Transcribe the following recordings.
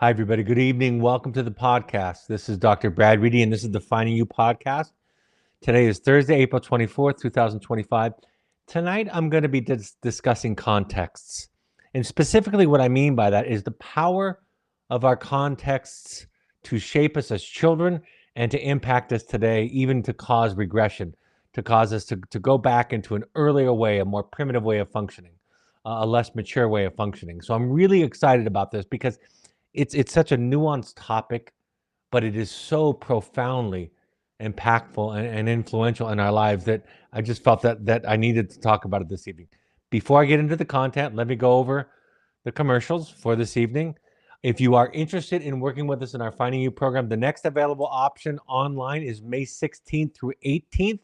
Hi, everybody. Good evening. Welcome to the podcast. This is Dr. Brad Reedy, and this is the Finding You podcast. Today is Thursday, April 24th, 2025. Tonight, I'm going to be discussing contexts. And specifically, what I mean by that is the power of our contexts to shape us as children and to impact us today, even to cause regression, to cause us to go back into an earlier way, a more primitive way of functioning, a less mature way of functioning. So I'm really excited about this because it's such a nuanced topic, but it is so profoundly impactful and influential in our lives that I just felt that I needed to talk about it this evening. Before I get into the content, let me go over the commercials for this evening. If you are interested in working with us in our Finding You program, the next available option online is May 16th through 18th.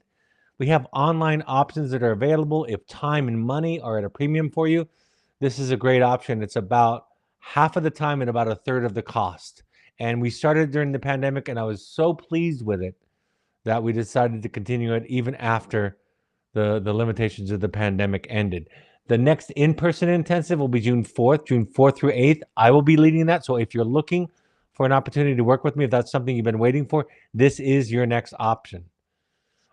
We have online options that are available if time and money are at a premium for you. This is a great option. It's about half of the time and about a third of the cost. And we started during the pandemic, and I was so pleased with it that we decided to continue it even after the limitations of the pandemic ended. The next in-person intensive will be June 4th through 8th. I will be leading that. So if you're looking for an opportunity to work with me, if that's something you've been waiting for, this is your next option.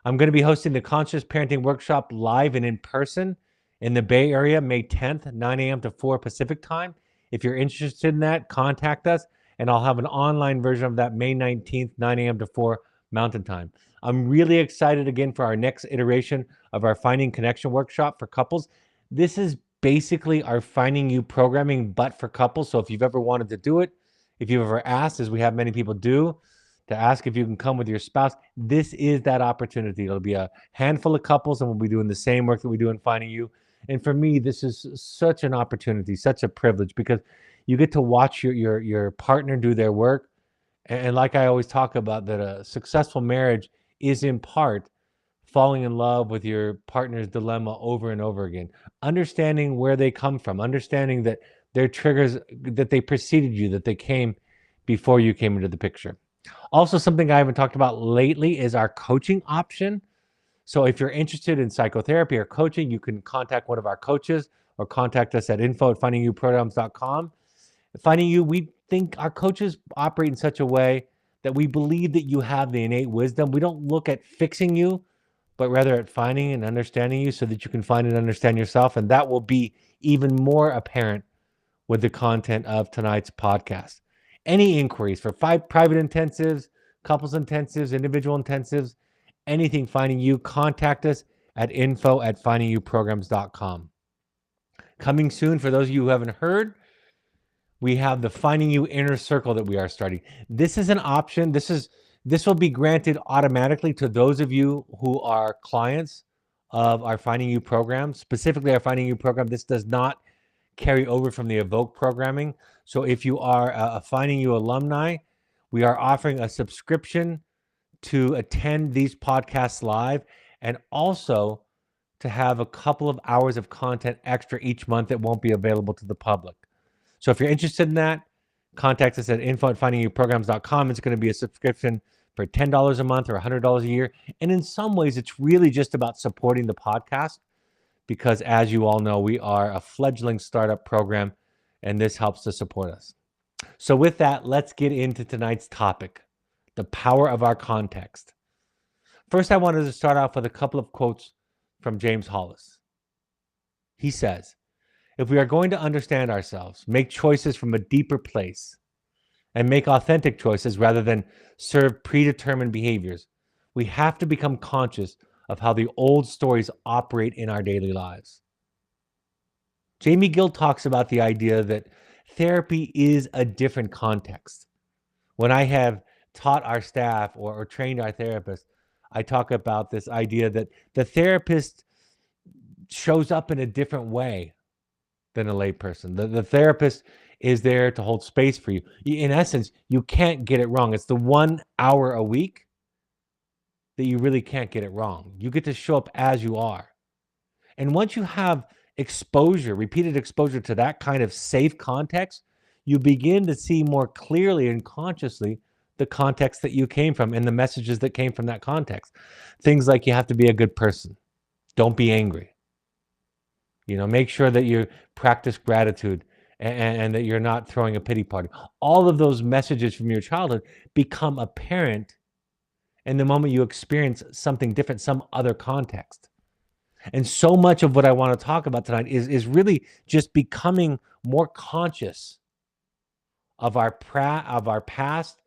I'm going to be hosting the Conscious Parenting Workshop live and in person in the Bay Area, May 10th, 9 a.m. to 4 Pacific time. If you're interested in that, contact us, and I'll have an online version of that May 19th, 9 a.m. to 4 Mountain Time. I'm really excited again for our next iteration of our Finding Connection Workshop for couples. This is basically our Finding You programming, but for couples. So if you've ever wanted to do it, if you've ever asked, as we have many people do, to ask if you can come with your spouse, this is that opportunity. It'll be a handful of couples, and we'll be doing the same work that we do in Finding You. And for me, this is such an opportunity, such a privilege, because you get to watch your partner do their work. And like I always talk about, that a successful marriage is in part falling in love with your partner's dilemma over and over again, understanding where they come from, understanding that their triggers, that they preceded you, that they came before you came into the picture. Also, something I haven't talked about lately is our coaching option. So if you're interested in psychotherapy or coaching, you can contact one of our coaches or contact us at info@findingyouprograms.com. Finding You, we think our coaches operate in such a way that we believe that you have the innate wisdom. We don't look at fixing you, but rather at finding and understanding you so that you can find and understand yourself. And that will be even more apparent with the content of tonight's podcast. Any inquiries for private intensives, couples intensives, individual intensives, anything Finding You, contact us at info@findingyouprograms.com. Coming soon, for those of you who haven't heard, we have the Finding You Inner Circle that we are starting. This is an option. This will be granted automatically to those of you who are clients of our Finding You program, specifically our Finding You program. This does not carry over from the Evoke programming. So if you are a Finding You alumni, we are offering a subscription to attend these podcasts live, and also to have a couple of hours of content extra each month that won't be available to the public. So if you're interested in that, contact us at info@findingyouprograms.com. It's going to be a subscription for $10 a month or $100 a year. And in some ways, it's really just about supporting the podcast, because as you all know, we are a fledgling startup program, and this helps to support us. So with that, let's get into tonight's topic, the power of our context. First, I wanted to start off with a couple of quotes from James Hollis. He says, if we are going to understand ourselves, make choices from a deeper place, and make authentic choices rather than serve predetermined behaviors, we have to become conscious of how the old stories operate in our daily lives. Jamie Gill talks about the idea that therapy is a different context. When I have taught our staff or trained our therapists, I talk about this idea that the therapist shows up in a different way than a layperson. The therapist is there to hold space for you. In essence, you can't get it wrong. It's the 1 hour a week that you really can't get it wrong. You get to show up as you are. And once you have exposure, repeated exposure to that kind of safe context, you begin to see more clearly and consciously the context that you came from and the messages that came from that context. Things like you have to be a good person. Don't be angry. Make sure that you practice gratitude and that you're not throwing a pity party. All of those messages from your childhood become apparent in the moment you experience something different, some other context. And so much of what I want to talk about tonight is really just becoming more conscious of our past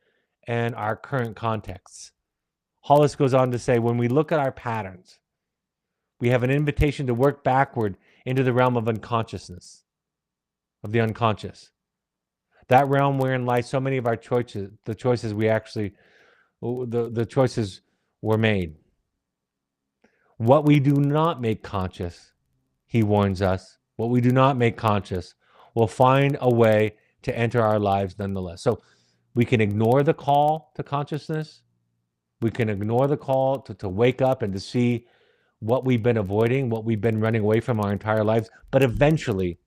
and our current contexts. Hollis goes on to say, when we look at our patterns, we have an invitation to work backward into the realm of unconsciousness, of the unconscious. That realm wherein lies so many of our choices, the choices were made. What we do not make conscious, he warns us, what we do not make conscious will find a way to enter our lives nonetheless. So we can ignore the call to consciousness. We can ignore the call to wake up and to see what we've been avoiding, what we've been running away from our entire lives. But eventually,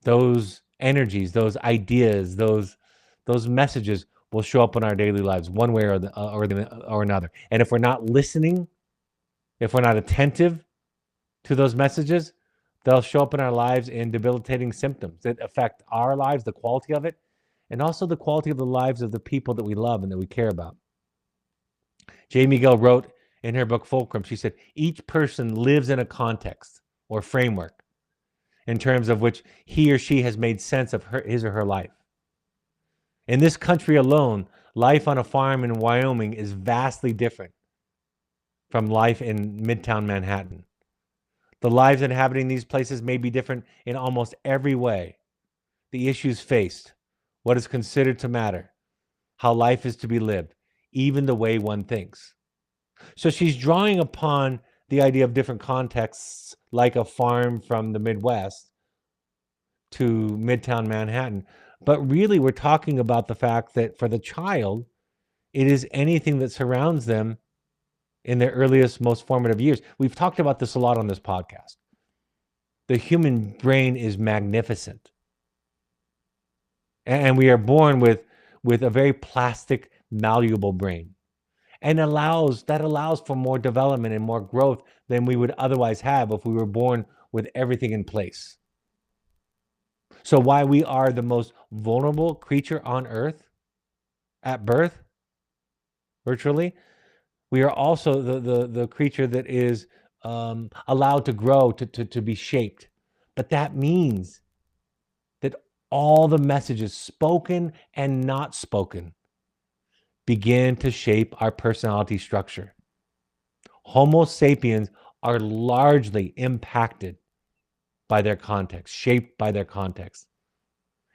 those energies, those ideas, those messages will show up in our daily lives one way or another. And if we're not listening, if we're not attentive to those messages, they'll show up in our lives in debilitating symptoms that affect our lives, the quality of it, and also the quality of the lives of the people that we love and that we care about. Jamie Gill wrote in her book Fulcrum, she said, each person lives in a context or framework in terms of which he or she has made sense of his or her life. In this country alone, life on a farm in Wyoming is vastly different from life in Midtown Manhattan. The lives inhabiting these places may be different in almost every way. The issues faced, what is considered to matter, how life is to be lived, even the way one thinks. So she's drawing upon the idea of different contexts, like a farm from the Midwest to Midtown Manhattan. But really, we're talking about the fact that for the child, it is anything that surrounds them in their earliest, most formative years. We've talked about this a lot on this podcast. The human brain is magnificent. And we are born with a very plastic, malleable brain. And that allows for more development and more growth than we would otherwise have if we were born with everything in place. So why we are the most vulnerable creature on earth at birth, virtually, we are also the creature that is allowed to grow, to be shaped. But that means that all the messages, spoken and not spoken, begin to shape our personality structure. Homo sapiens are largely impacted by their context, shaped by their context.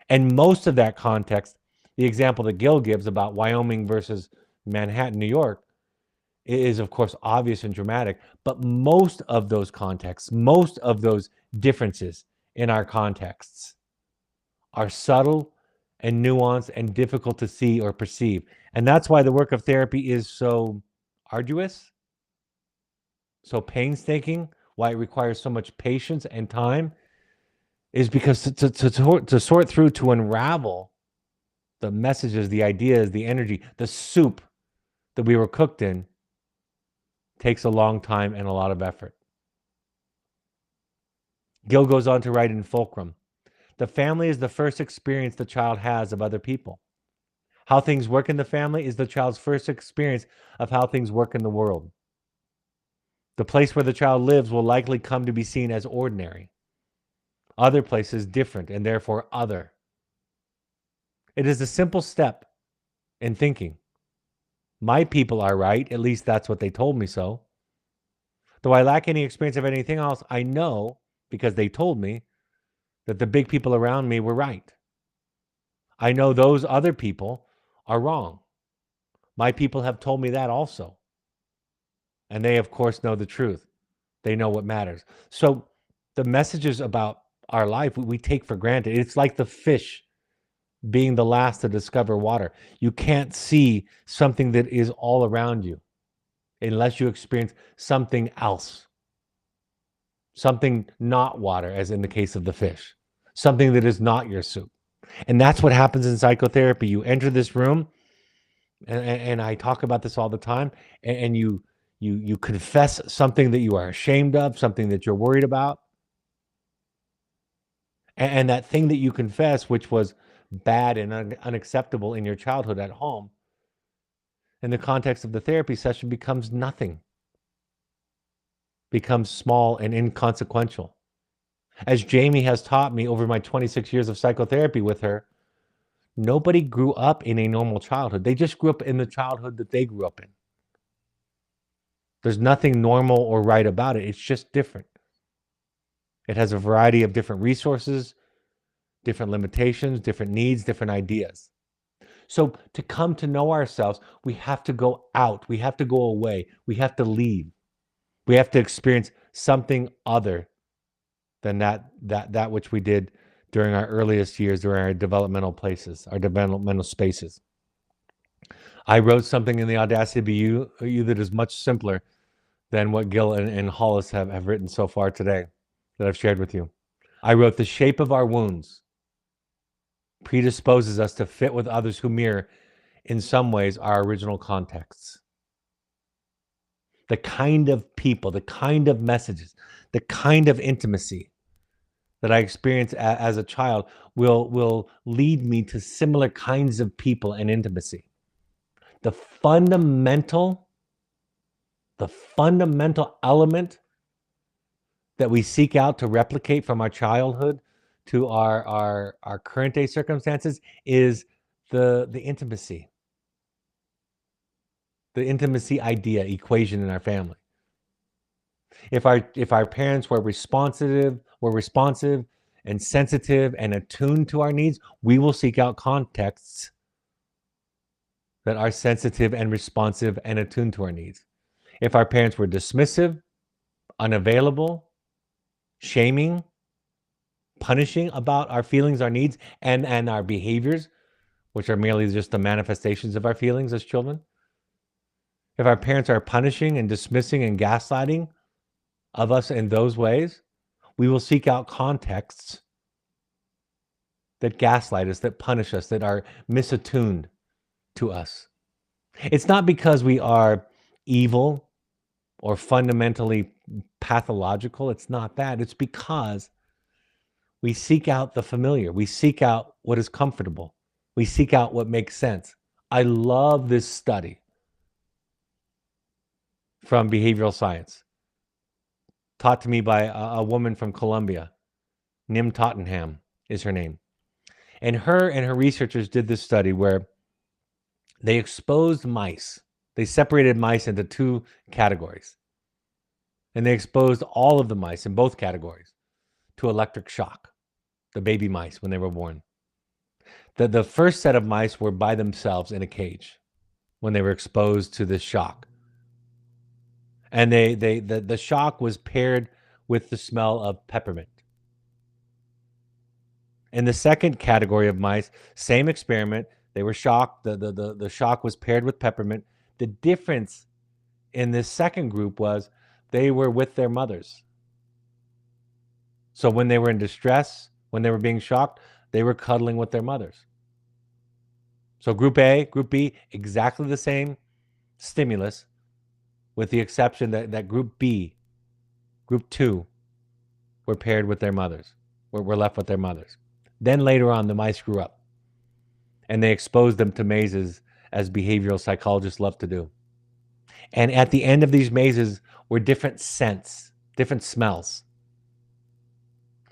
And most of that context, the example that Gill gives about Wyoming versus Manhattan, New York, is of course obvious and dramatic, but most of those contexts, most of those differences in our contexts are subtle and nuanced and difficult to see or perceive. And that's why the work of therapy is so arduous, so painstaking, why it requires so much patience and time, is because to sort through, to unravel the messages, the ideas, the energy, the soup that we were cooked in, takes a long time and a lot of effort. Gill goes on to write in Fulcrum, the family is the first experience the child has of other people. How things work in the family is the child's first experience of how things work in the world. The place where the child lives will likely come to be seen as ordinary. Other places different and therefore other. It is a simple step in thinking. My people are right, at least that's what they told me so. Though I lack any experience of anything else, I know, because they told me, that the big people around me were right. I know those other people are wrong. My people have told me that also. And they, of course, know the truth. They know what matters. So the messages about our life, we take for granted. It's like the fish being the last to discover water. You can't see something that is all around you unless you experience something else. Something not water, as in the case of the fish. Something that is not your soup. And that's what happens in psychotherapy. You enter this room, and I talk about this all the time, and you confess something that you are ashamed of, something that you're worried about. And that thing that you confess, which was bad and unacceptable in your childhood at home, in the context of the therapy session becomes nothing, becomes small and inconsequential. As Jamie has taught me over my 26 years of psychotherapy with her, nobody grew up in a normal childhood. They just grew up in the childhood that they grew up in. There's nothing normal or right about it. It's just different. It has a variety of different resources, different limitations, different needs, different ideas. So to come to know ourselves, we have to go out. We have to go away. We have to leave. We have to experience something other than that which we did during our earliest years, during our developmental places, our developmental spaces. I wrote something in the Audacity to Be You that is much simpler than what Gil and Hollis have written so far today that I've shared with you. I wrote, the shape of our wounds predisposes us to fit with others who mirror, in some ways, our original contexts. The kind of people, the kind of messages, the kind of intimacy that I experienced as a child will lead me to similar kinds of people and intimacy. The fundamental element that we seek out to replicate from our childhood to our current day circumstances is the intimacy. The intimacy idea equation in our family. If our parents were responsive and sensitive and attuned to our needs, we will seek out contexts that are sensitive and responsive and attuned to our needs. If our parents were dismissive, unavailable, shaming, punishing about our feelings, our needs, and our behaviors, which are merely just the manifestations of our feelings as children, if our parents are punishing and dismissing and gaslighting of us in those ways, we will seek out contexts that gaslight us, that punish us, that are misattuned to us. It's not because we are evil or fundamentally pathological. It's not that. It's because we seek out the familiar. We seek out what is comfortable. We seek out what makes sense. I love this study from behavioral science, taught to me by a woman from Colombia. Nim Tottenham is her name. And her researchers did this study where they exposed mice. They separated mice into two categories. And they exposed all of the mice in both categories to electric shock, the baby mice when they were born. The first set of mice were by themselves in a cage when they were exposed to this shock. And the shock was paired with the smell of peppermint. In the second category of mice, same experiment. They were shocked. The shock was paired with peppermint. The difference in this second group was they were with their mothers. So when they were in distress, when they were being shocked, they were cuddling with their mothers. So group A, group B, exactly the same stimulus, with the exception that group B, group 2, were paired with their mothers, were left with their mothers. Then later on, the mice grew up, and they exposed them to mazes, as behavioral psychologists love to do. And at the end of these mazes were different scents, different smells.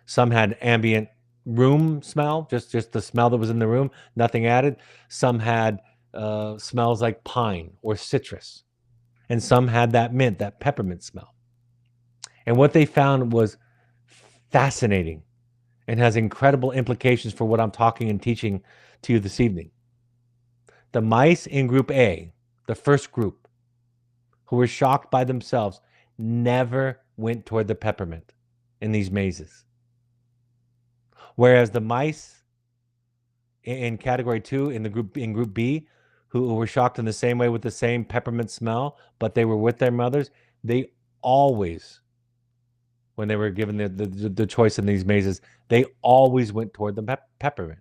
Some had ambient room smell, just the smell that was in the room, nothing added. Some had smells like pine or citrus. And some had that mint, that peppermint smell. And what they found was fascinating and has incredible implications for what I'm talking and teaching to you this evening. The mice in group A, the first group, who were shocked by themselves, never went toward the peppermint in these mazes. Whereas the mice in category 2, in group B, who were shocked in the same way with the same peppermint smell, but they were with their mothers, they always, when they were given the choice in these mazes, they always went toward the peppermint.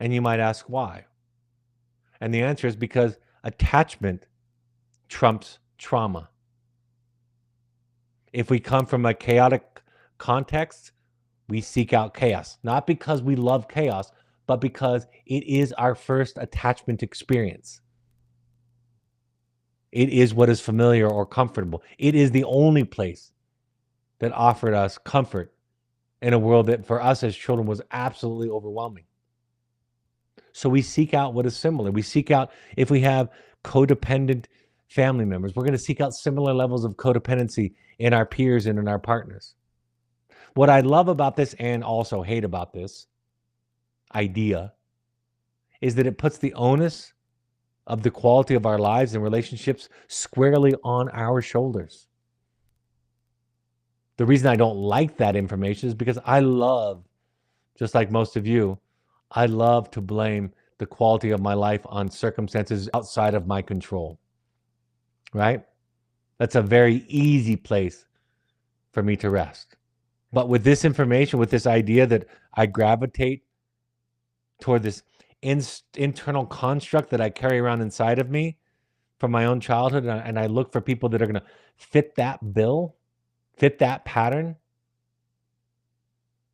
And you might ask why. And the answer is because attachment trumps trauma. If we come from a chaotic context We seek out chaos, not because we love chaos, but because it is our first attachment experience. It is what is familiar or comfortable. It is the only place that offered us comfort in a world that for us as children was absolutely overwhelming. So we seek out what is similar. We seek out, if we have codependent family members, we're going to seek out similar levels of codependency in our peers and in our partners. What I love about this and also hate about this idea is that it puts the onus of the quality of our lives and relationships squarely on our shoulders. The reason I don't like that information is because I love, just like most of you, I love to blame the quality of my life on circumstances outside of my control, right? That's a very easy place for me to rest. But with this information, with this idea that I gravitate toward this internal construct that I carry around inside of me from my own childhood, and I look for people that are going to fit that bill, fit that pattern,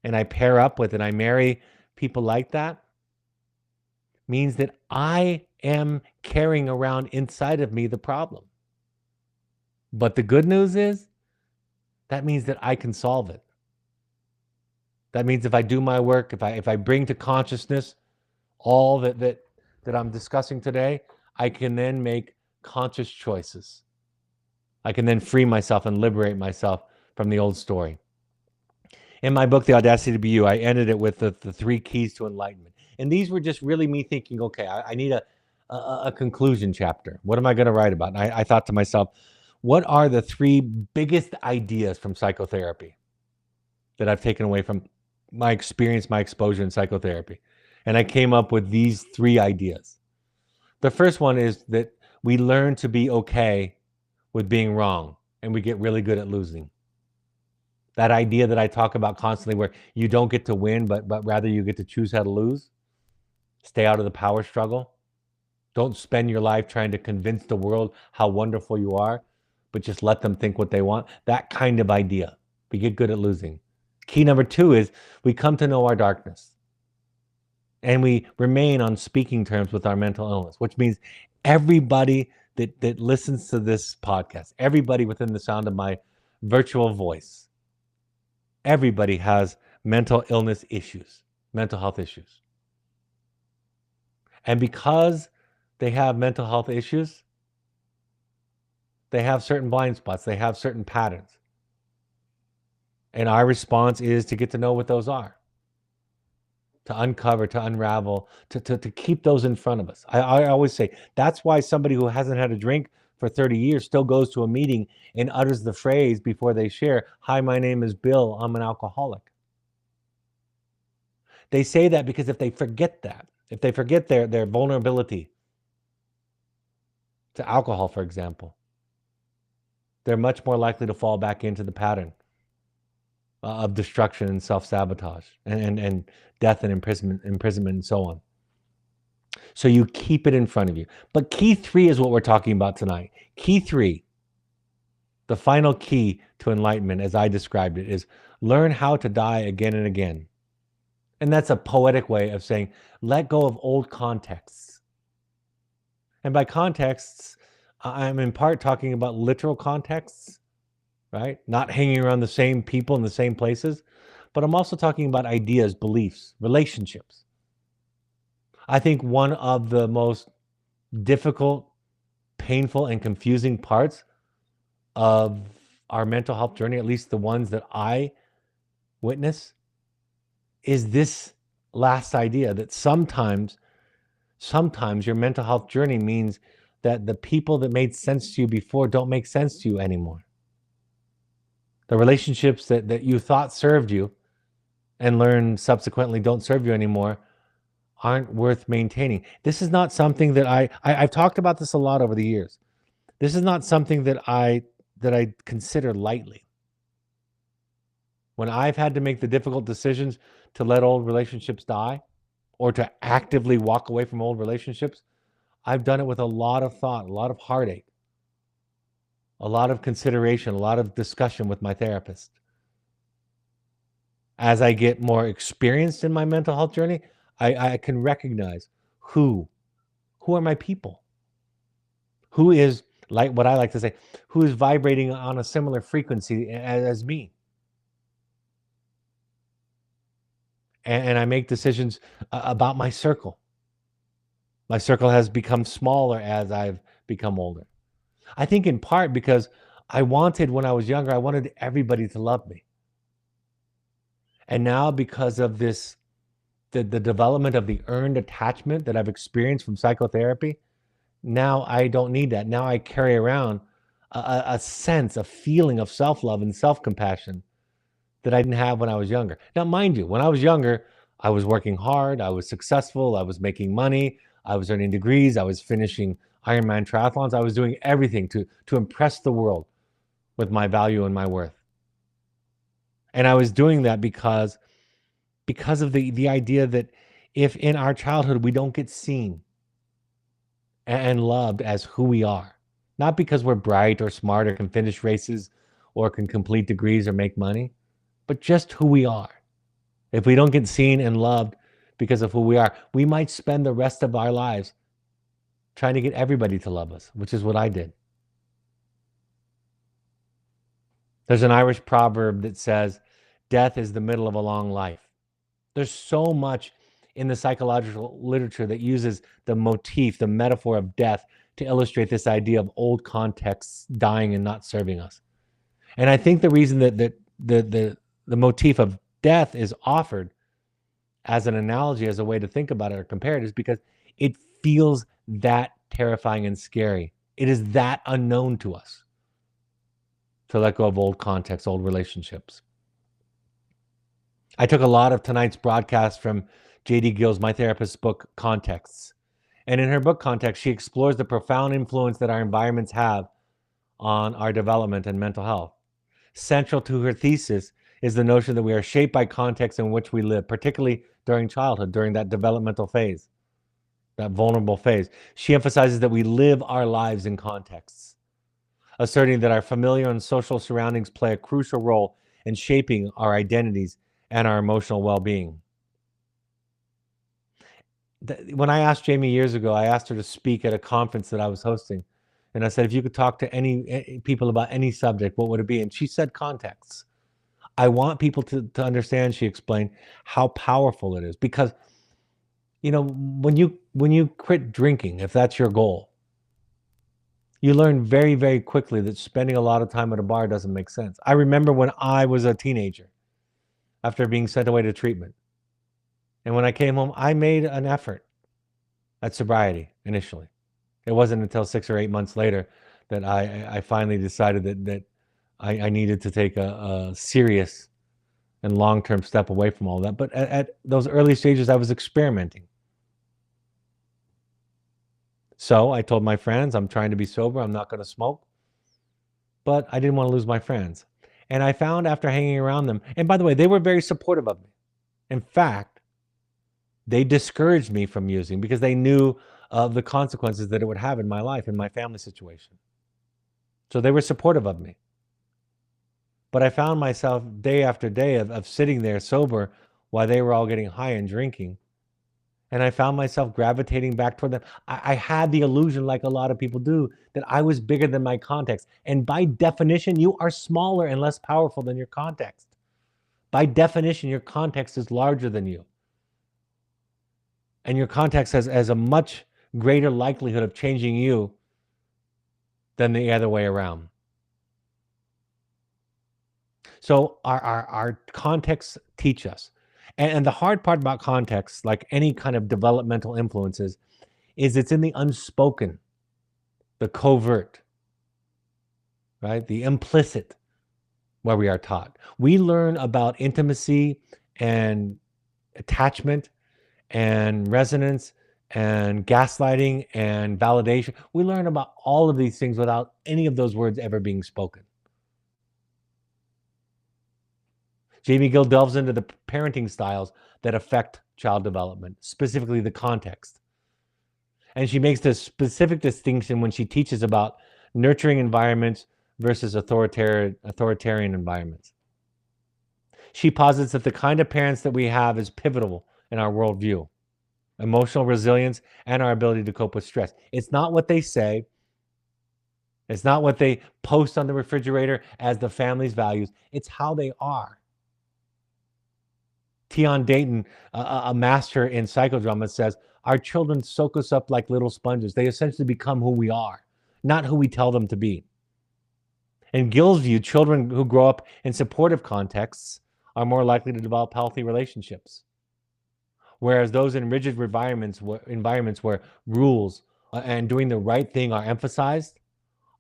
and I pair up with and I marry people like that, means that I am carrying around inside of me the problem. But the good news is that means that I can solve it. That means if I do my work, if I bring to consciousness all that I'm discussing today, I can then make conscious choices. I can then free myself and liberate myself from the old story. In my book, The Audacity to Be You, I ended it with the 3 keys to enlightenment. And these were just really me thinking, okay, I need a conclusion chapter. What am I going to write about? And I thought to myself, what are the 3 biggest ideas from psychotherapy that I've taken away from my experience, my exposure in psychotherapy? And I came up with these 3 ideas. The first one is that we learn to be okay with being wrong, and we get really good at losing. That idea that I talk about constantly where you don't get to win, but rather you get to choose how to lose. Stay out of the power struggle. Don't spend your life trying to convince the world how wonderful you are, but just let them think what they want. That kind of idea. We get good at losing. Key number 2 is we come to know our darkness. And we remain on speaking terms with our mental illness, which means everybody that listens to this podcast, everybody within the sound of my virtual voice, everybody has mental illness issues, mental health issues. And because they have mental health issues, they have certain blind spots, they have certain patterns. And our response is to get to know what those are, to uncover, to unravel, to keep those in front of us. I always say that's why somebody who hasn't had a drink for 30 years still goes to a meeting and utters the phrase before they share, "Hi, my name is Bill, I'm an alcoholic." They say that because if they forget that, if they forget their vulnerability to alcohol, for example, they're much more likely to fall back into the pattern of destruction and self-sabotage and death and imprisonment and so on. So you keep it in front of you. But key 3 is what we're talking about tonight. Key 3, the final key to enlightenment, as I described it, is learn how to die again and again. And that's a poetic way of saying, let go of old contexts. And by contexts, I'm in part talking about literal contexts, right? Not hanging around the same people in the same places, but I'm also talking about ideas, beliefs, relationships. I think one of the most difficult, painful, and confusing parts of our mental health journey, at least the ones that I witness, is this last idea that sometimes your mental health journey means that the people that made sense to you before don't make sense to you anymore. The relationships that you thought served you and learn subsequently don't serve you anymore aren't worth maintaining. This is not something that I've talked about this a lot over the years. This is not something that I consider lightly. When I've had to make the difficult decisions to let old relationships die or to actively walk away from old relationships, I've done it with a lot of thought, a lot of heartache, a lot of consideration, a lot of discussion with my therapist. As I get more experienced in my mental health journey, I can recognize who are my people, who is, like what I like to say, who is vibrating on a similar frequency as me. And I make decisions about my circle. My circle has become smaller as I've become older. I think in part because when I was younger, I wanted everybody to love me. And now because of this, the development of the earned attachment that I've experienced from psychotherapy, now I don't need that. Now I carry around a sense, a feeling of self-love and self-compassion that I didn't have when I was younger. Now, mind you, when I was younger, I was working hard, I was successful, I was making money, I was earning degrees, I was finishing Ironman triathlons, I was doing everything to impress the world with my value and my worth. And I was doing that because of the idea that if in our childhood we don't get seen and loved as who we are, not because we're bright or smart or can finish races or can complete degrees or make money, but just who we are. If we don't get seen and loved because of who we are, we might spend the rest of our lives trying to get everybody to love us, which is what I did. There's an Irish proverb that says, death is the middle of a long life. There's so much in the psychological literature that uses the motif, the metaphor of death to illustrate this idea of old contexts dying and not serving us. And I think the reason that the motif of death is offered as an analogy, as a way to think about it or compare it, is because it feels that terrifying and scary. It is that unknown to us to let go of old contexts, old relationships. I took a lot of tonight's broadcast from J.D. Gill's My Therapist's book, Contexts. And in her book, Context, she explores the profound influence that our environments have on our development and mental health. Central to her thesis is the notion that we are shaped by context in which we live, particularly during childhood, during that developmental phase, that vulnerable phase. She emphasizes that we live our lives in contexts, asserting that our familiar and social surroundings play a crucial role in shaping our identities and our emotional well-being. When I asked Jamie years ago, I asked her to speak at a conference that I was hosting. And I said, if you could talk to any people about any subject, what would it be? And she said contexts. I want people to understand, she explained, how powerful it is. Because, you know, when you quit drinking, if that's your goal, you learn very, very quickly that spending a lot of time at a bar doesn't make sense. I remember when I was a teenager, after being sent away to treatment. And when I came home, I made an effort at sobriety initially. It wasn't until 6 or 8 months later that I finally decided that I needed to take a serious and long-term step away from all that. But at those early stages, I was experimenting. So I told my friends, I'm trying to be sober. I'm not going to smoke. But I didn't want to lose my friends. And I found after hanging around them, and by the way, they were very supportive of me. In fact, they discouraged me from using because they knew of the consequences that it would have in my life, in my family situation. So they were supportive of me. But I found myself day after day of sitting there sober while they were all getting high and drinking. And I found myself gravitating back toward them. I had the illusion, like a lot of people do, that I was bigger than my context. And by definition, you are smaller and less powerful than your context. By definition, your context is larger than you. And your context has a much greater likelihood of changing you than the other way around. So our contexts teach us. And the hard part about context, like any kind of developmental influences, is it's in the unspoken, the covert, right? The implicit, where we are taught. We learn about intimacy and attachment and resonance and gaslighting and validation. We learn about all of these things without any of those words ever being spoken. Jamie Gill delves into the parenting styles that affect child development, specifically the context. And she makes this specific distinction when she teaches about nurturing environments versus authoritarian environments. She posits that the kind of parents that we have is pivotal in our worldview, emotional resilience, and our ability to cope with stress. It's not what they say. It's not what they post on the refrigerator as the family's values. It's how they are. Tion Dayton, a master in psychodrama, says, our children soak us up like little sponges. They essentially become who we are, not who we tell them to be. In Gill's view, children who grow up in supportive contexts are more likely to develop healthy relationships, whereas those in rigid environments where rules and doing the right thing are emphasized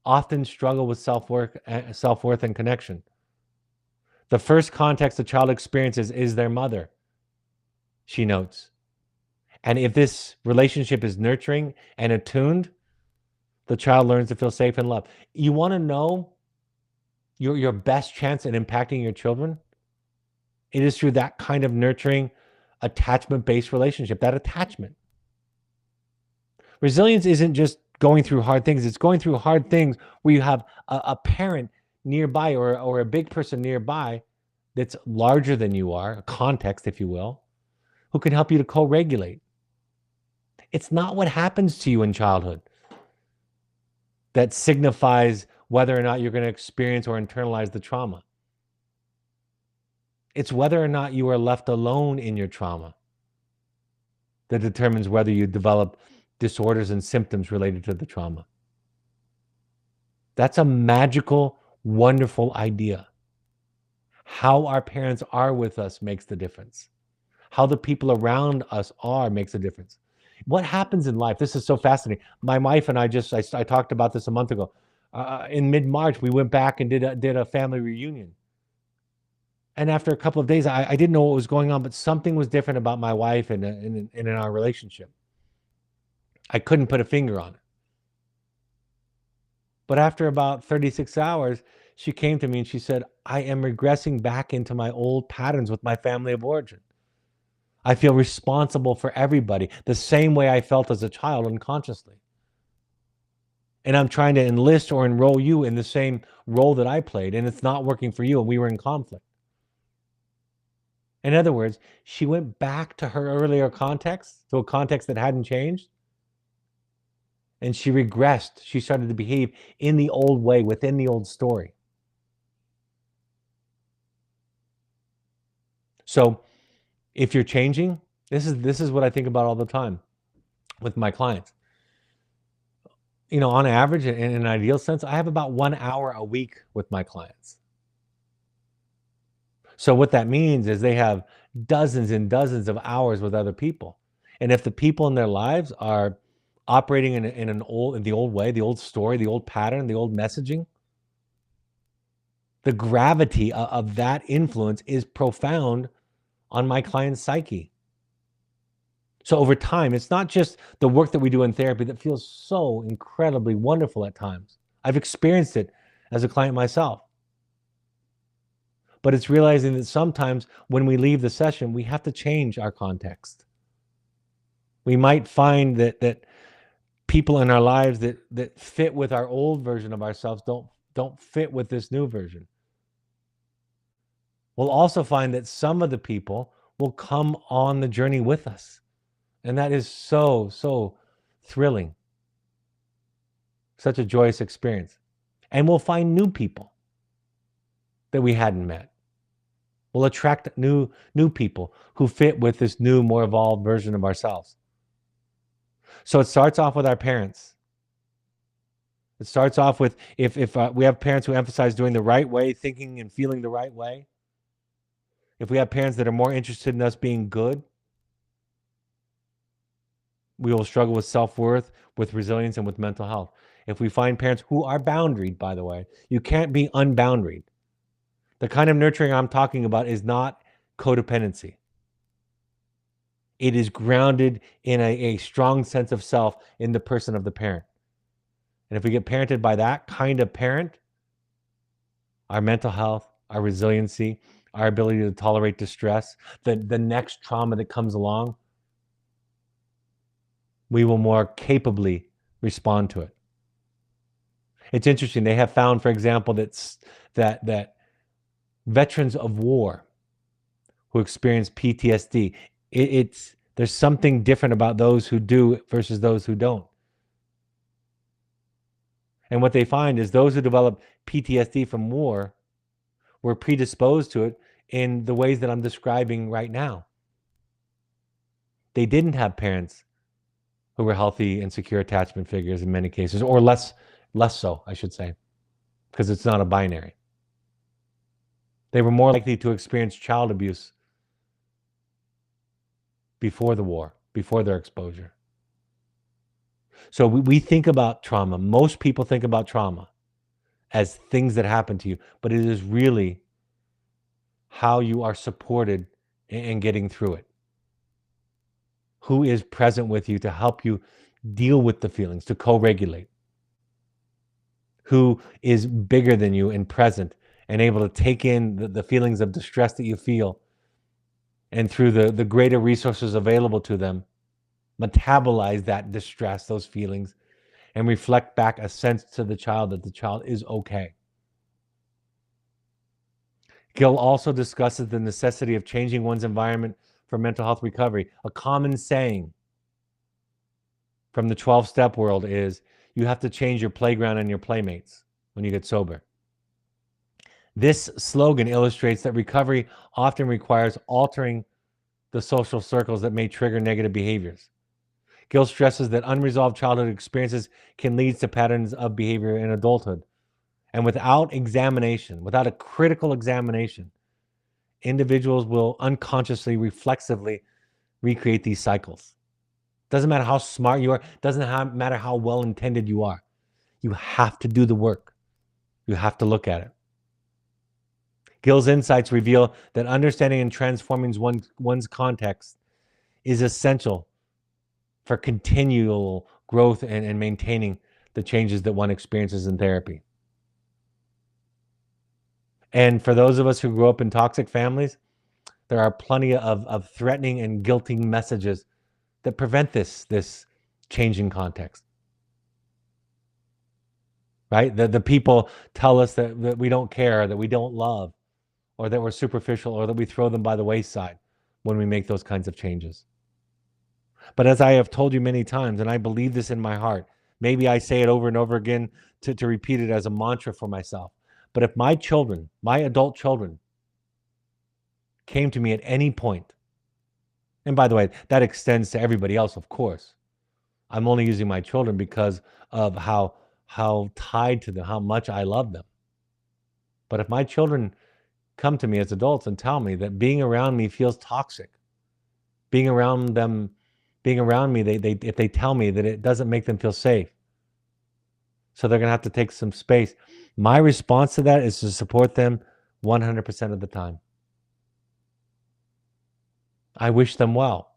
often struggle with self-worth and connection. The first context a child experiences is their mother, she notes. And if this relationship is nurturing and attuned, the child learns to feel safe and loved. You want to know your best chance at impacting your children? It is through that kind of nurturing, attachment-based relationship, that attachment. Resilience isn't just going through hard things. It's going through hard things where you have a parent nearby or a big person nearby that's larger than you are, a context, if you will, who can help you to co-regulate. It's not what happens to you in childhood that signifies whether or not you're going to experience or internalize the trauma. It's whether or not you are left alone in your trauma that determines whether you develop disorders and symptoms related to the trauma. That's a magical, wonderful idea. How our parents are with us makes the difference. How the people around us are makes a difference. What happens in life? This is so fascinating. My wife and I talked about this a month ago. In mid-March, we went back and did a family reunion. And after a couple of days, I didn't know what was going on, but something was different about my wife and in our relationship. I couldn't put a finger on it. But after about 36 hours, she came to me and she said, I am regressing back into my old patterns with my family of origin. I feel responsible for everybody the same way I felt as a child unconsciously. And I'm trying to enlist or enroll you in the same role that I played, and it's not working for you, and we were in conflict. In other words, she went back to her earlier context, to a context that hadn't changed, and she regressed. She started to behave in the old way, within the old story. So if you're changing, this is what I think about all the time with my clients. You know, on average, in an ideal sense, I have about 1 hour a week with my clients. So what that means is they have dozens and dozens of hours with other people. And if the people in their lives are operating in the old way, the old story, the old pattern, the old messaging, the gravity of that influence is profound on my client's psyche. So over time, it's not just the work that we do in therapy that feels so incredibly wonderful at times. I've experienced it as a client myself. But it's realizing that sometimes when we leave the session, we have to change our context. We might find that people in our lives that fit with our old version of ourselves don't fit with this new version. We'll also find that some of the people will come on the journey with us. And that is so, so thrilling. Such a joyous experience. And we'll find new people that we hadn't met. We'll attract new people who fit with this new, more evolved version of ourselves. So it starts off with our parents. It starts off with if we have parents who emphasize doing the right way, thinking and feeling the right way. If we have parents that are more interested in us being good, we will struggle with self-worth, with resilience, and with mental health. If we find parents who are boundaried, by the way, you can't be unboundaried. The kind of nurturing I'm talking about is not codependency. It is grounded in a strong sense of self in the person of the parent. And if we get parented by that kind of parent, our mental health, our resiliency, our ability to tolerate distress, the next trauma that comes along, we will more capably respond to it. It's interesting. They have found, for example, that veterans of war who experience PTSD. There's something different about those who do versus those who don't. And what they find is those who develop PTSD from war were predisposed to it in the ways that I'm describing right now. They didn't have parents who were healthy and secure attachment figures in many cases, or less so, I should say, because it's not a binary. They were more likely to experience child abuse before the war, before their exposure. So we think about trauma. Most people think about trauma as things that happen to you, but it is really how you are supported in getting through it. Who is present with you to help you deal with the feelings, to co-regulate? Who is bigger than you and present and able to take in the feelings of distress that you feel, and through the greater resources available to them, metabolize that distress, those feelings, and reflect back a sense to the child that the child is okay. Gill also discusses the necessity of changing one's environment for mental health recovery. A common saying from the 12-step world is you have to change your playground and your playmates when you get sober. This slogan illustrates that recovery often requires altering the social circles that may trigger negative behaviors. Gill stresses that unresolved childhood experiences can lead to patterns of behavior in adulthood. And without examination, without a critical examination, individuals will unconsciously, reflexively recreate these cycles. Doesn't matter how smart you are, doesn't matter how well-intended you are. You have to do the work. You have to look at it. Gill's insights reveal that understanding and transforming one's context is essential for continual growth and maintaining the changes that one experiences in therapy. And for those of us who grew up in toxic families, there are plenty of threatening and guilting messages that prevent this changing context. Right? The people tell us that we don't care, that we don't love, or that we're superficial, or that we throw them by the wayside when we make those kinds of changes. But as I have told you many times, and I believe this in my heart, maybe I say it over and over again to repeat it as a mantra for myself. But if my children, my adult children, came to me at any point, and by the way, that extends to everybody else, of course. I'm only using my children because of how tied to them, how much I love them. But if my children come to me as adults and tell me that being around me feels toxic, being around me, if they tell me that it doesn't make them feel safe, so they're going to have to take some space, my response to that is to support them 100% of the time. I wish them well.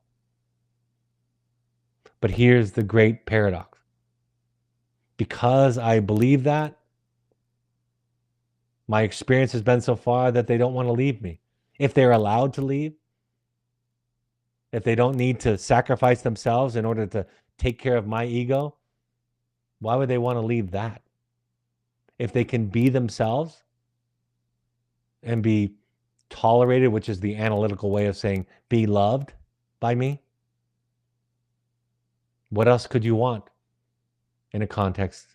But here's the great paradox. Because I believe that, my experience has been so far that they don't want to leave me. If they're allowed to leave, if they don't need to sacrifice themselves in order to take care of my ego, why would they want to leave that? If they can be themselves and be tolerated, which is the analytical way of saying be loved by me, what else could you want in a context,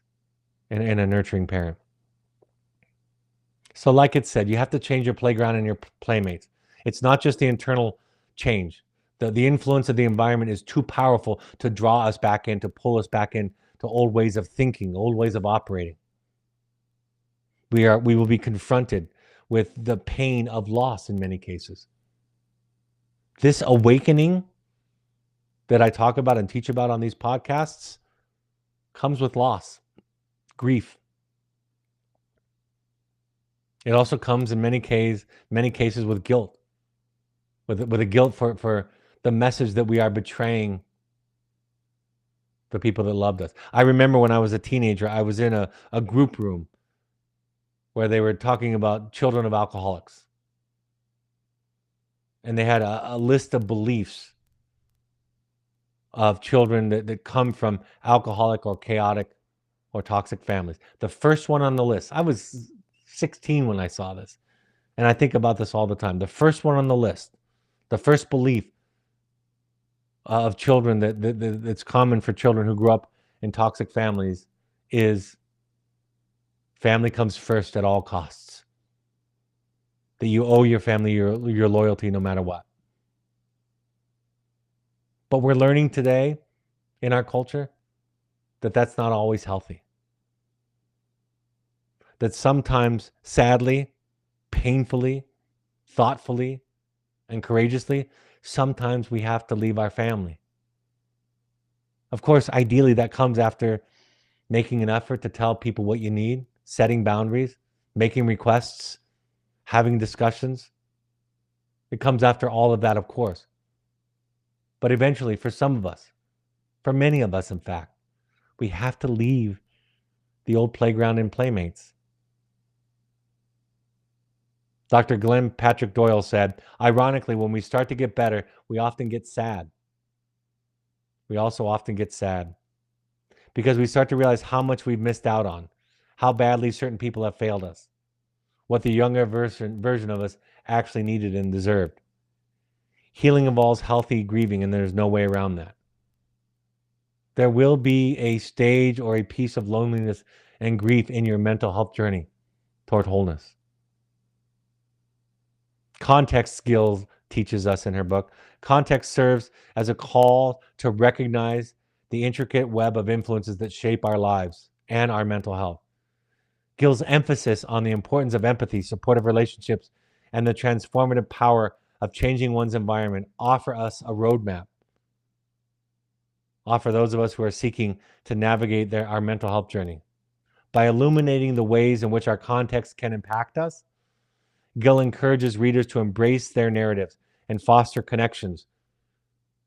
in a nurturing parent? So like it said, you have to change your playground and your playmates. It's not just the internal change. The influence of the environment is too powerful to draw us back in, to pull us back in to old ways of thinking, old ways of operating. We will be confronted with the pain of loss in many cases. This awakening that I talk about and teach about on these podcasts comes with loss, grief. It also comes in many cases with guilt, with a guilt for the message that we are betraying the people that loved us. I remember when I was a teenager, I was in a group room where they were talking about children of alcoholics. And they had a list of beliefs of children that come from alcoholic or chaotic or toxic families. The first one on the list, I was 16 when I saw this, and I think about this all the time. The first one on the list The first belief of children that's common for children who grew up in toxic families is family comes first at all costs. That you owe your family your loyalty no matter what. But we're learning today in our culture that that's not always healthy. That sometimes, sadly, painfully, thoughtfully, and courageously, sometimes we have to leave our family. Of course, ideally, that comes after making an effort to tell people what you need, setting boundaries, making requests, having discussions. It comes after all of that, of course. But eventually, for some of us, for many of us, in fact, we have to leave the old playground and playmates. Dr. Glenn Patrick Doyle said, ironically, when we start to get better, we often get sad. We also often get sad because we start to realize how much we've missed out on, how badly certain people have failed us, what the younger version of us actually needed and deserved. Healing involves healthy grieving, and there's no way around that. There will be a stage or a piece of loneliness and grief in your mental health journey toward wholeness. Context skills teaches us in her book. Context serves as a call to recognize the intricate web of influences that shape our lives and our mental health. Gill's emphasis on the importance of empathy, supportive relationships, and the transformative power of changing one's environment offer us a roadmap. Offer those of us who are seeking to navigate our mental health journey. By illuminating the ways in which our context can impact us, Gill encourages readers to embrace their narratives and foster connections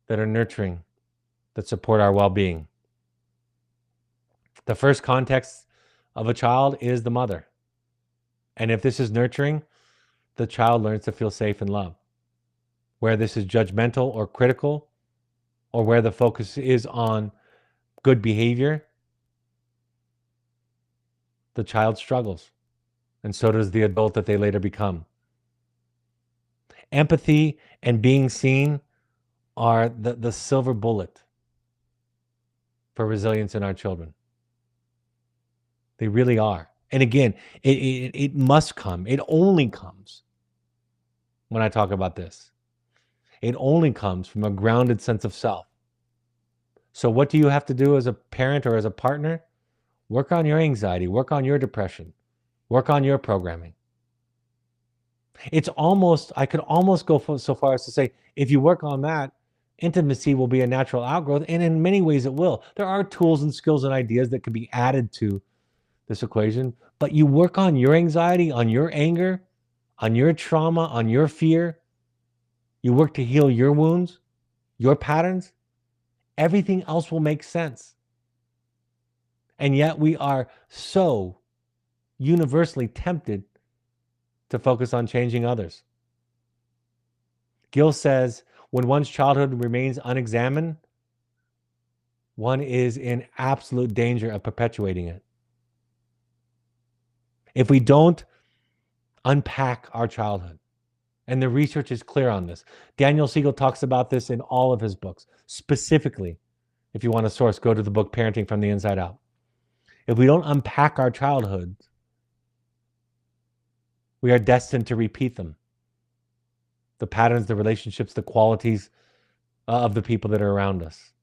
that are nurturing, that support our well-being. The first context of a child is the mother. And if this is nurturing, the child learns to feel safe and loved. Where this is judgmental or critical, or where the focus is on good behavior, the child struggles. And so does the adult that they later become. Empathy and being seen are the silver bullet for resilience in our children. They really are. And again, it must come. It only comes when I talk about this. It only comes from a grounded sense of self. So what do you have to do as a parent or as a partner? Work on your anxiety, work on your depression, work on your programming. It's almost, I could almost go so far as to say, if you work on that, intimacy will be a natural outgrowth, and in many ways it will. There are tools and skills and ideas that can be added to this equation, but you work on your anxiety, on your anger, on your trauma, on your fear. You work to heal your wounds, your patterns. Everything else will make sense. And yet we are so universally tempted to focus on changing others. Gill says, when one's childhood remains unexamined, one is in absolute danger of perpetuating it. If we don't unpack our childhood, and the research is clear on this. Daniel Siegel talks about this in all of his books. Specifically, if you want a source, go to the book Parenting from the Inside Out. If we don't unpack our childhoods, we are destined to repeat them. The patterns, the relationships, the qualities of the people that are around us.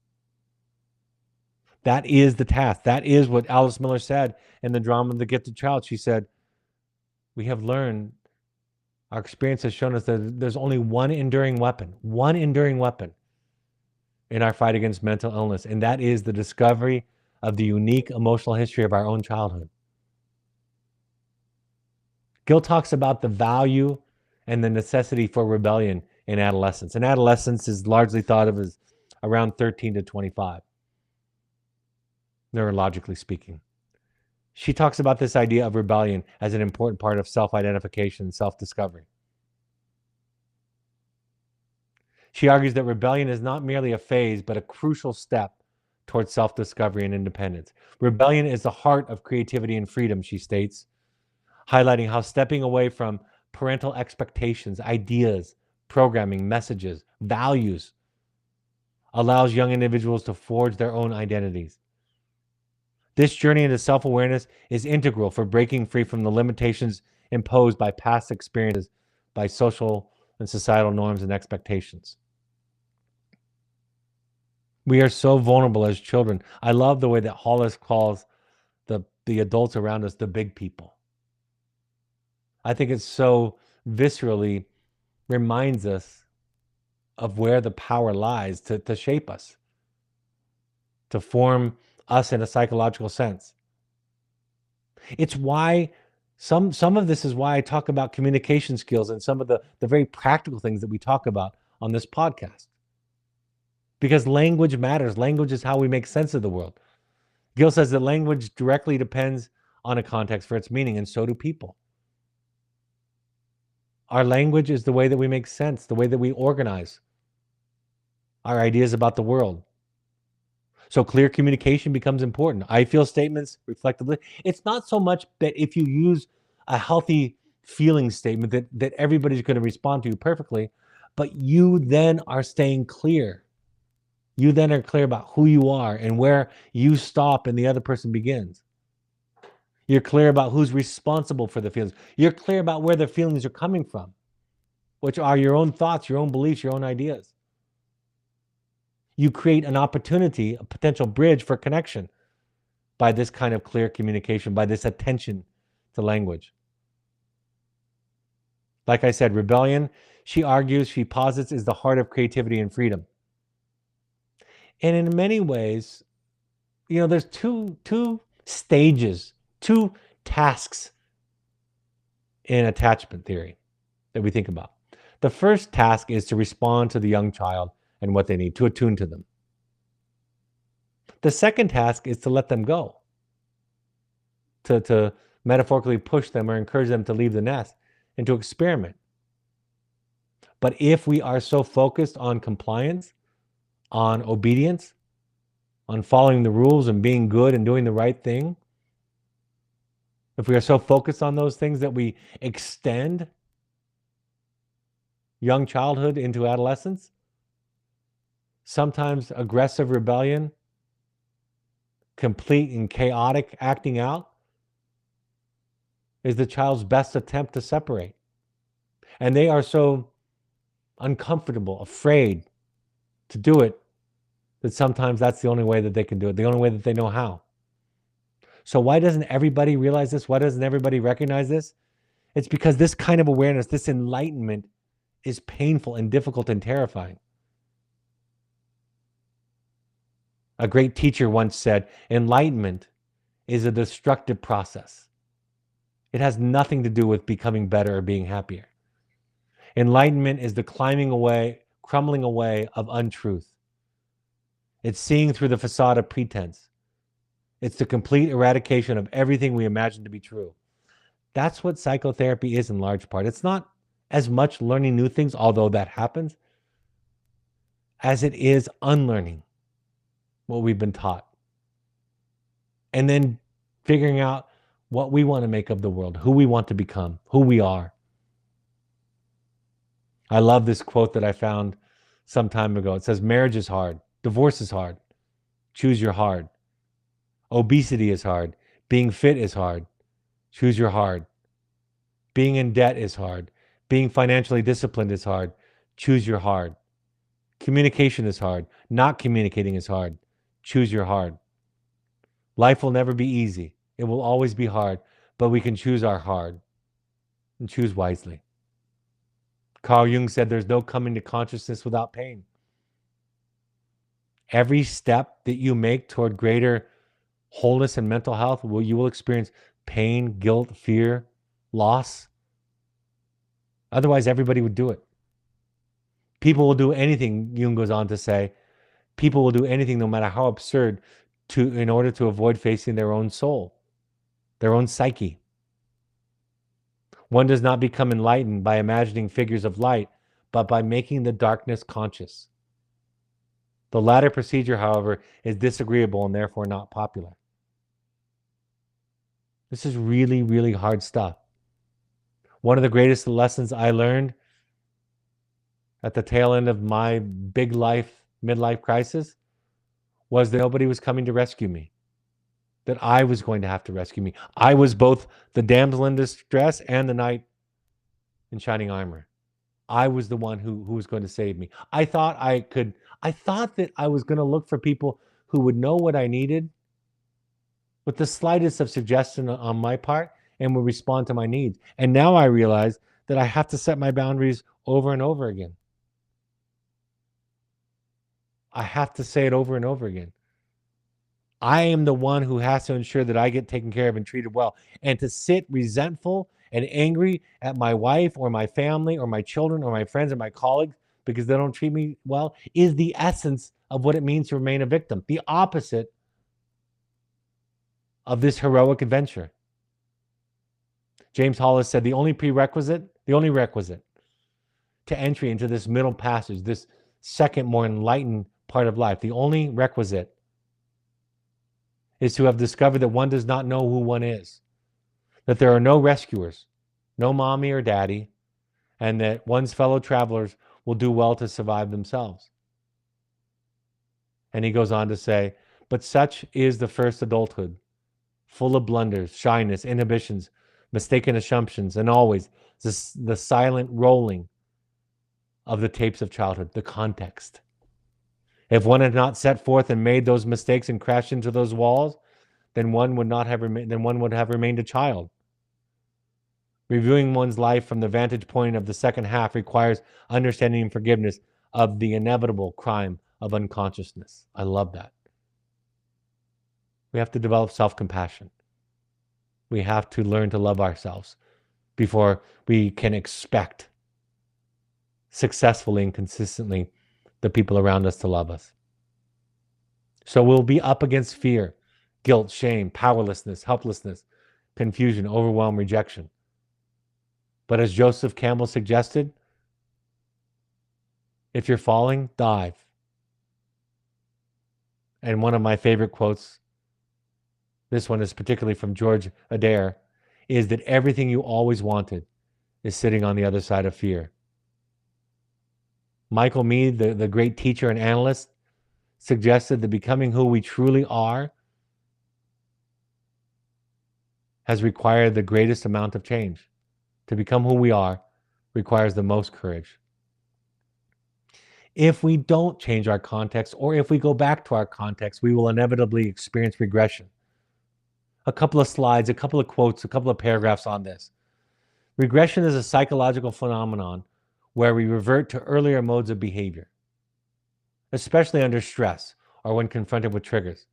That is the task. That is what Alice Miller said in the drama The Gifted Child. She said, we have learned, our experience has shown us that there's only one enduring weapon in our fight against mental illness, and that is the discovery of the unique emotional history of our own childhood. Gill talks about the value and the necessity for rebellion in adolescence. And adolescence is largely thought of as around 13 to 25, neurologically speaking. She talks about this idea of rebellion as an important part of self-identification and self-discovery. She argues that rebellion is not merely a phase, but a crucial step towards self-discovery and independence. Rebellion is the heart of creativity and freedom, she states, highlighting how stepping away from parental expectations, ideas, programming, messages, values, allows young individuals to forge their own identities. This journey into self-awareness is integral for breaking free from the limitations imposed by past experiences, by social and societal norms and expectations. We are so vulnerable as children. I love the way that Hollis calls the adults around us the big people. I think it so viscerally reminds us of where the power lies to shape us, to form us in a psychological sense. It's why some of this is why I talk about communication skills and some of the very practical things that we talk about on this podcast. Because language matters. Language is how we make sense of the world. Gil says that language directly depends on a context for its meaning, and so do people. Our language is the way that we make sense, the way that we organize our ideas about the world. So clear communication becomes important. I feel statements reflectively. It's not so much that if you use a healthy feeling statement that everybody's going to respond to you perfectly, but you then are staying clear. You then are clear about who you are and where you stop and the other person begins. You're clear about who's responsible for the feelings. You're clear about where the feelings are coming from, which are your own thoughts, your own beliefs, your own ideas. You create an opportunity, a potential bridge for connection by this kind of clear communication, by this attention to language. Like I said, rebellion, she argues, she posits, is the heart of creativity and freedom. And in many ways, there's two stages, two tasks in attachment theory that we think about. The first task is to respond to the young child and what they need, to attune to them. The second task is to let them go, to metaphorically push them or encourage them to leave the nest and to experiment. But if we are so focused on compliance, on obedience, on following the rules and being good and doing the right thing, if we are so focused on those things that we extend young childhood into adolescence, sometimes aggressive rebellion, complete and chaotic acting out, is the child's best attempt to separate. And they are so uncomfortable, afraid to do it, that sometimes that's the only way that they can do it, the only way that they know how. So why doesn't everybody realize this? Why doesn't everybody recognize this? It's because this kind of awareness, this enlightenment, is painful and difficult and terrifying. A great teacher once said, enlightenment is a destructive process. It has nothing to do with becoming better or being happier. Enlightenment is the crumbling away of untruth. It's seeing through the facade of pretense. It's the complete eradication of everything we imagine to be true. That's what psychotherapy is in large part. It's not as much learning new things, although that happens, as it is unlearning what we've been taught. And then figuring out what we want to make of the world, who we want to become, who we are. I love this quote that I found some time ago. It says, marriage is hard. Divorce is hard. Choose your hard. Obesity is hard. Being fit is hard. Choose your hard. Being in debt is hard. Being financially disciplined is hard. Choose your hard. Communication is hard. Not communicating is hard. Choose your hard. Life will never be easy. It will always be hard, but we can choose our hard and choose wisely. Carl Jung said there's no coming to consciousness without pain. Every step that you make toward greater wholeness and mental health, you will experience pain, guilt, fear, loss. Otherwise, everybody would do it. People will do anything, Jung goes on to say. People will do anything, no matter how absurd, in order to avoid facing their own soul, their own psyche. One does not become enlightened by imagining figures of light, but by making the darkness conscious. The latter procedure, however, is disagreeable and therefore not popular. This is really, really hard stuff. One of the greatest lessons I learned at the tail end of my big life, midlife crisis was that nobody was coming to rescue me, that I was going to have to rescue me. I was both the damsel in distress and the knight in shining armor. I was the one who was going to save me. I thought that I was going to look for people who would know what I needed with the slightest of suggestion on my part and would respond to my needs. And now I realize that I have to set my boundaries over and over again. I have to say it over and over again. I am the one who has to ensure that I get taken care of and treated well. And to sit resentful and angry at my wife or my family or my children or my friends or my colleagues because they don't treat me well is the essence of what it means to remain a victim. The opposite of this heroic adventure. James Hollis said the only requisite to entry into this middle passage, this second, more enlightened part of life, the only requisite is to have discovered that one does not know who one is, that there are no rescuers, no mommy or daddy, and that one's fellow travelers will do well to survive themselves. And he goes on to say, but such is the first adulthood, full of blunders, shyness, inhibitions, mistaken assumptions, and always the silent rolling of the tapes of childhood, the context. If one had not set forth and made those mistakes and crashed into those walls, then one would have remained a child. Reviewing one's life from the vantage point of the second half requires understanding and forgiveness of the inevitable crime of unconsciousness. I love that. We have to develop self-compassion. We have to learn to love ourselves before we can expect successfully and consistently the people around us to love us. So we'll be up against fear, guilt, shame, powerlessness, helplessness, confusion, overwhelm, rejection. But as Joseph Campbell suggested, if you're falling, dive. And one of my favorite quotes, this one is particularly from George Adair, is that everything you always wanted is sitting on the other side of fear. Michael Meade, the great teacher and analyst, suggested that becoming who we truly are has required the greatest amount of change. To become who we are requires the most courage. If we don't change our context, or if we go back to our context, we will inevitably experience regression. A couple of slides, a couple of quotes, a couple of paragraphs on this. Regression is a psychological phenomenon where we revert to earlier modes of behavior, especially under stress or when confronted with triggers.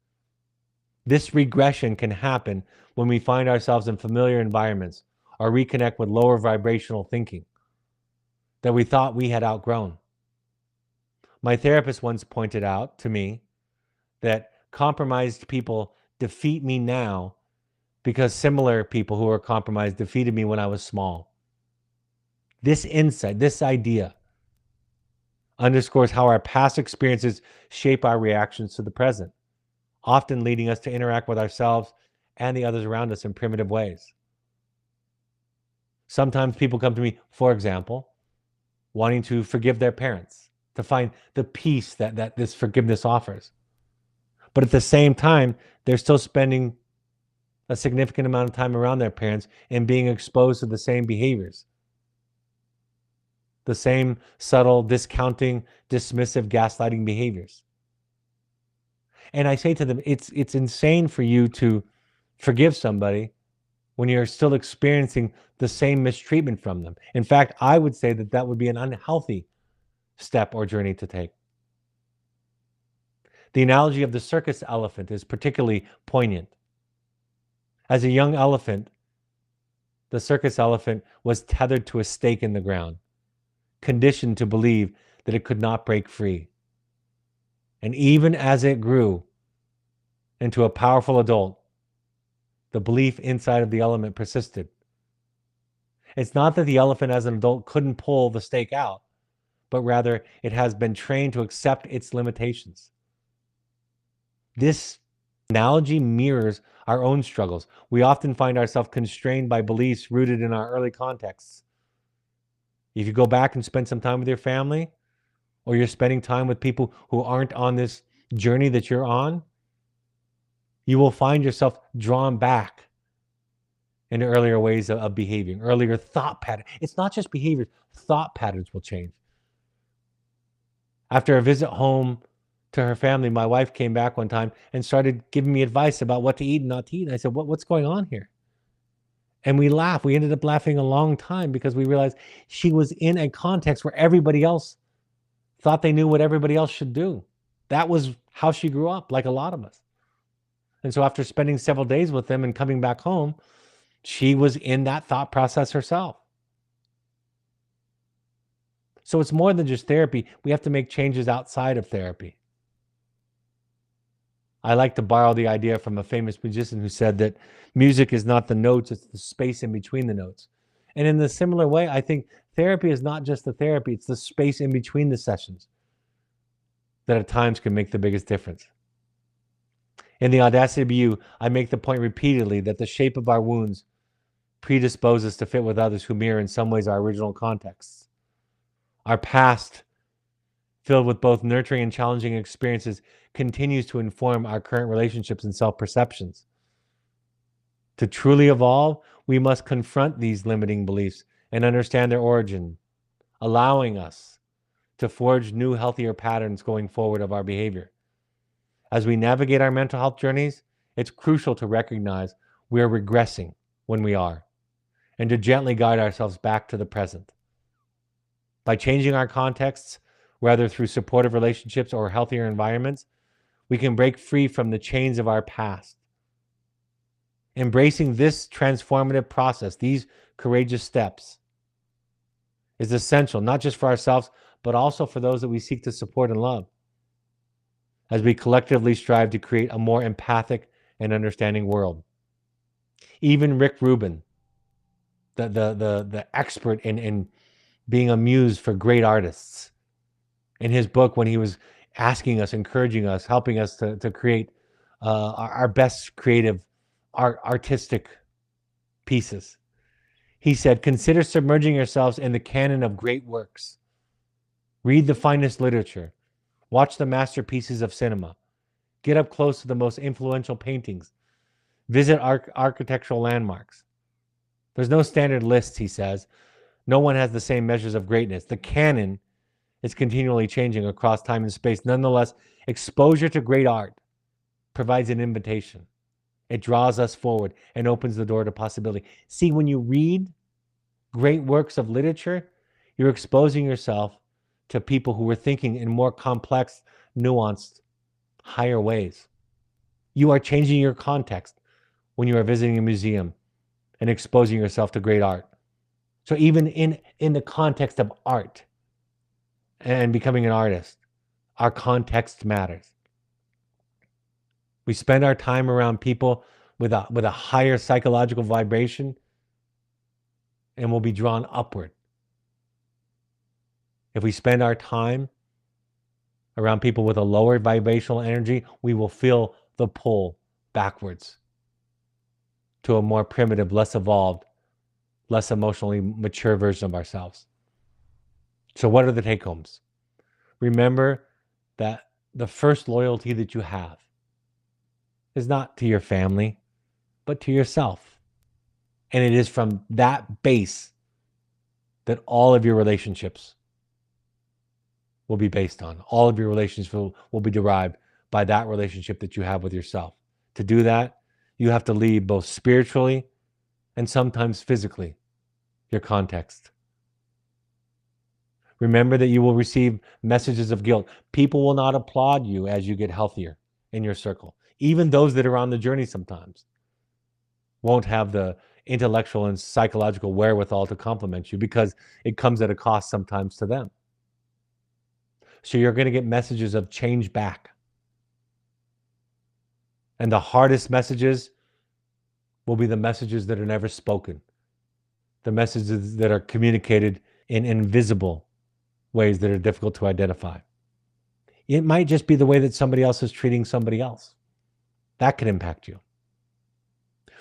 This regression can happen when we find ourselves in familiar environments or reconnect with lower vibrational thinking that we thought we had outgrown. My therapist once pointed out to me that compromised people defeat me now because similar people who are compromised defeated me when I was small. This insight, this idea, underscores how our past experiences shape our reactions to the present, often leading us to interact with ourselves and the others around us in primitive ways. Sometimes people come to me, for example, wanting to forgive their parents, to find the peace that this forgiveness offers. But at the same time, they're still spending a significant amount of time around their parents and being exposed to the same behaviors, the same subtle, discounting, dismissive, gaslighting behaviors. And I say to them, it's insane for you to forgive somebody when you're still experiencing the same mistreatment from them. In fact, I would say that that would be an unhealthy step or journey to take. The analogy of the circus elephant is particularly poignant. As a young elephant, the circus elephant was tethered to a stake in the ground, conditioned to believe that it could not break free. And even as it grew into a powerful adult, the belief inside of the elephant persisted. It's not that the elephant as an adult couldn't pull the stake out, but rather it has been trained to accept its limitations. This analogy mirrors our own struggles. We often find ourselves constrained by beliefs rooted in our early contexts. If you go back and spend some time with your family, or you're spending time with people who aren't on this journey that you're on, you will find yourself drawn back into earlier ways of behaving, earlier thought patterns. It's not just behaviors, thought patterns will change. After a visit home to her family, my wife came back one time and started giving me advice about what to eat and not to eat. And I said, what's going on here? And we laughed. We ended up laughing a long time because we realized she was in a context where everybody else thought they knew what everybody else should do. That was how she grew up, like a lot of us. And so after spending several days with them and coming back home, she was in that thought process herself. So it's more than just therapy. We have to make changes outside of therapy. I like to borrow the idea from a famous musician who said that music is not the notes, it's the space in between the notes. And in a similar way, I think therapy is not just the therapy, it's the space in between the sessions that at times can make the biggest difference. In The Audacity to Be You, I make the point repeatedly that the shape of our wounds predispose us to fit with others who mirror in some ways our original contexts. Our past, filled with both nurturing and challenging experiences, continues to inform our current relationships and self-perceptions. To truly evolve, we must confront these limiting beliefs and understand their origin, allowing us to forge new, healthier patterns going forward of our behavior. As we navigate our mental health journeys, it's crucial to recognize we are regressing when we are, and to gently guide ourselves back to the present. By changing our contexts, whether through supportive relationships or healthier environments, we can break free from the chains of our past. Embracing this transformative process, these courageous steps, is essential, not just for ourselves, but also for those that we seek to support and love, as we collectively strive to create a more empathic and understanding world. Even Rick Rubin, the expert in being a muse for great artists, in his book, when he was asking us, encouraging us, helping us to create our best creative, artistic pieces, he said, consider submerging yourselves in the canon of great works. Read the finest literature. Watch the masterpieces of cinema. Get up close to the most influential paintings. Visit architectural landmarks. There's no standard list, he says. No one has the same measures of greatness. The canon is continually changing across time and space. Nonetheless, exposure to great art provides an invitation. It draws us forward and opens the door to possibility. See, when you read great works of literature, you're exposing yourself to people who were thinking in more complex, nuanced, higher ways. You are changing your context when you are visiting a museum and exposing yourself to great art. So even in the context of art and becoming an artist, our context matters. We spend our time around people with a higher psychological vibration, and we'll be drawn upward. If we spend our time around people with a lower vibrational energy, we will feel the pull backwards to a more primitive, less evolved, less emotionally mature version of ourselves. So what are the take-homes? Remember that the first loyalty that you have is not to your family, but to yourself. And it is from that base that all of your relationships will be based on. All of your relationships will be derived by that relationship that you have with yourself. To do that, you have to leave both spiritually and sometimes physically your context. Remember that you will receive messages of guilt. People will not applaud you as you get healthier in your circle. Even those that are on the journey sometimes won't have the intellectual and psychological wherewithal to compliment you because it comes at a cost sometimes to them. So you're going to get messages of change back. And the hardest messages will be the messages that are never spoken. The messages that are communicated in invisible ways that are difficult to identify. It might just be the way that somebody else is treating somebody else. That can impact you.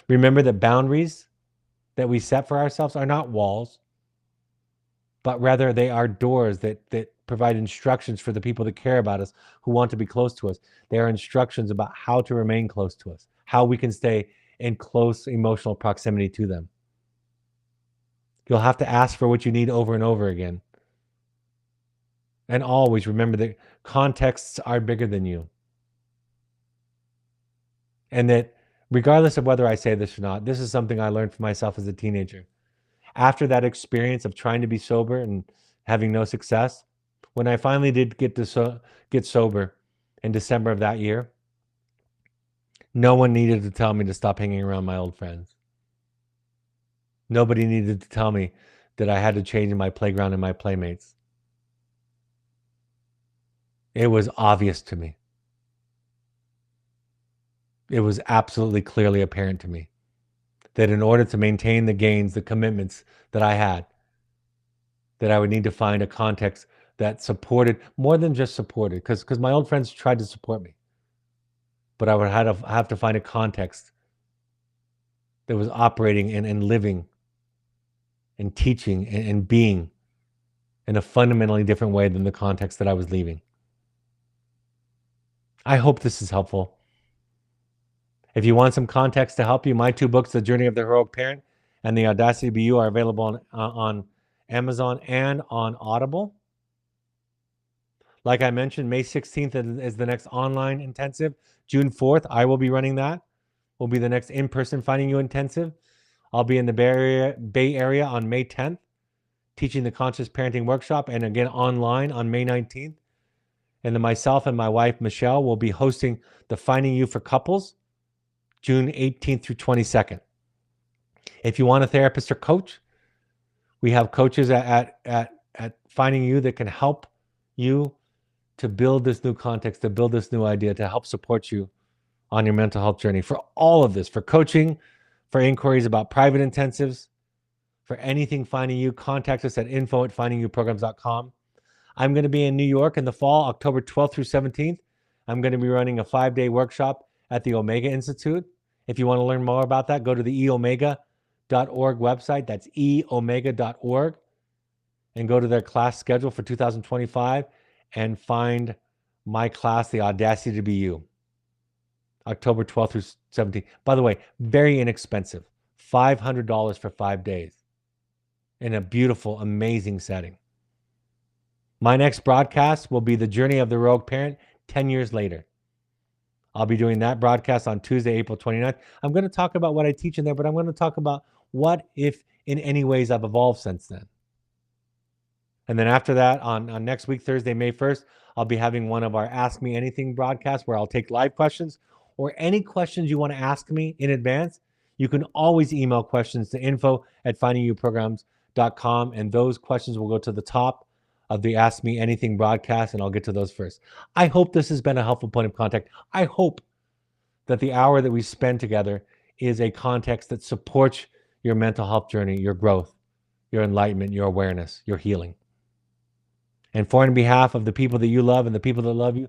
Remember that boundaries that we set for ourselves are not walls, but rather they are doors that provide instructions for the people that care about us, who want to be close to us. They are instructions about how to remain close to us, how we can stay in close emotional proximity to them. You'll have to ask for what you need over and over again. And always remember that contexts are bigger than you. And that regardless of whether I say this or not, this is something I learned for myself as a teenager. After that experience of trying to be sober and having no success, when I finally did get sober in December of that year, no one needed to tell me to stop hanging around my old friends. Nobody needed to tell me that I had to change my playground and my playmates. It was obvious to me. It was absolutely clearly apparent to me that in order to maintain the gains, the commitments that I had, that I would need to find a context that supported, more than just supported, because my old friends tried to support me, but I would have to find a context that was operating and living and teaching and being in a fundamentally different way than the context that I was leaving. I hope this is helpful. If you want some context to help you, my two books, The Journey of the Heroic Parent and The Audacity to Be You, are available on Amazon and on Audible. Like I mentioned, May 16th is the next online intensive. June 4th, I will be running that. Will be the next in-person Finding You intensive. I'll be in the Bay Area on May 10th, teaching the Conscious Parenting Workshop, and again online on May 19th. And then myself and my wife, Michelle, will be hosting the Finding You for Couples, June 18th through 22nd. If you want a therapist or coach, we have coaches at Finding You that can help you to build this new context, to build this new idea, to help support you on your mental health journey. For all of this, for coaching, for inquiries about private intensives, for anything Finding You, contact us at info@findingyouprograms.com. I'm going to be in New York in the fall, October 12th through 17th. I'm going to be running a 5-day workshop at the Omega Institute. If you want to learn more about that, go to the eomega.org website. That's eomega.org. And go to their class schedule for 2025 and find my class, The Audacity to Be You, October 12th through 17th. By the way, very inexpensive, $500 for 5 days in a beautiful, amazing setting. My next broadcast will be The Journey of the Rogue Parent 10 years later. I'll be doing that broadcast on Tuesday, April 29th. I'm going to talk about what I teach in there, but I'm going to talk about what, if in any ways, I've evolved since then. And then after that, on next week, Thursday, May 1st, I'll be having one of our Ask Me Anything broadcasts where I'll take live questions or any questions you want to ask me in advance. You can always email questions to info@findingyouprograms.com, and those questions will go to the top of the Ask Me Anything broadcast, and I'll get to those first. I hope this has been a helpful point of contact. I hope that the hour that we spend together is a context that supports your mental health journey, your growth, your enlightenment, your awareness, your healing. And on behalf of the people that you love and the people that love you,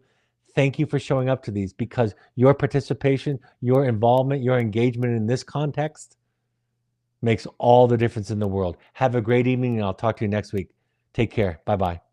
thank you for showing up to these, because your participation, your involvement, your engagement in this context makes all the difference in the world. Have a great evening, and I'll talk to you next week. Take care. Bye-bye.